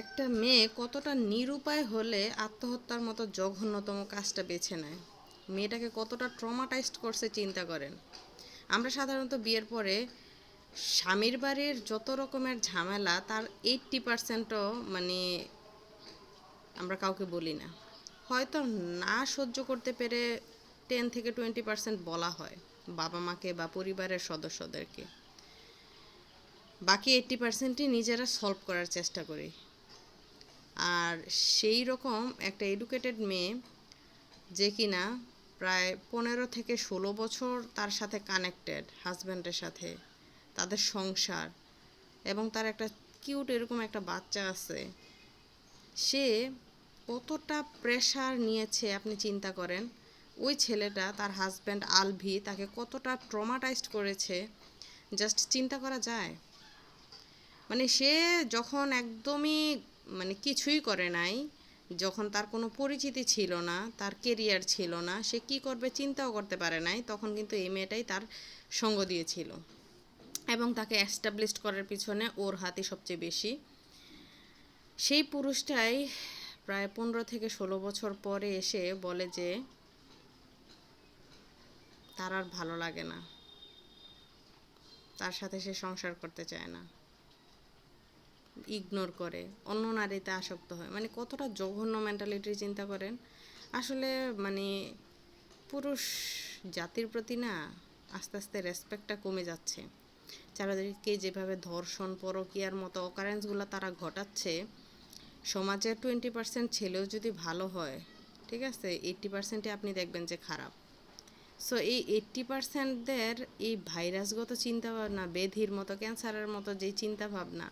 একটা মেয়ে কতটা নিরুপায় হলে আত্মহত্যার মতো জঘন্যতম কাজটা বেছে নেয়, মেয়েটাকে কতটা ট্রমাটাইজড করছে চিন্তা করেন। আমরা সাধারণত বিয়ের পরে স্বামীর বাড়ির যত রকমের ঝামেলা তার 80%ও মানে আমরা কাউকে বলি না। হয়তো না সহ্য করতে পেরে 10 থেকে 20% বলা হয় বাবা মাকে বা পরিবারের সদস্যদেরকে। বাকি 80%ই নিজেরা সলভ করার চেষ্টা করি। আর সেই রকম একটা এডুকেটেড মেয়ে যে কিনা প্রায় 15 থেকে 16 বছর তার সাথে কানেক্টেড, হাজব্যান্ডের সাথে, তাদের সংসার, এবং তার একটা কিউট এরকম একটা বাচ্চা আছে, সে কতটা প্রেশার নিয়েছে আপনি চিন্তা করেন। ওই ছেলেটা, তার হাজব্যান্ড আলভি, তাকে কতটা ট্রমাটাইজড করেছে জাস্ট চিন্তা করা যায়। মানে সে যখন একদমই মানে কিছুই করে নাই, যখন তার কোনো পরিচিতি ছিল না, তার কেরিয়ার ছিল না, সে কি করবে চিন্তাও করতে পারে নাই, তখন কিন্তু এই মেয়েটাই তার সঙ্গ দিয়েছিল এবং তাকে অ্যাস্টাবলিশড করার পিছনে ওর হাতই সবচেয়ে বেশি। সেই পুরুষটাই প্রায় 15 থেকে 16 বছর পরে এসে বলে যে তার আর ভালো লাগে না, তার সাথে সে সংসার করতে চায় না, ইগনোর করে, অন্য নারীতে আসক্ত হয়। মানে কতটা জঘন্য মেন্টালিটির চিন্তা করেন। আসলে মানে পুরুষ জাতির প্রতি না আস্তে আস্তে রেসপেক্টটা কমে যাচ্ছে। চারিদিকে যেভাবে ধর্ষণ, পরকীয়ার মতো অকারেন্সগুলো তারা ঘটাচ্ছে, সমাজের 20% ছেলেও যদি ভালো হয়, ঠিক আছে, 80%ই আপনি দেখবেন যে খারাপ। সো এই 80%দের এই ভাইরাসগত চিন্তাভাবনা, ব্যাধির মতো, ক্যান্সারের মতো যেই চিন্তাভাবনা,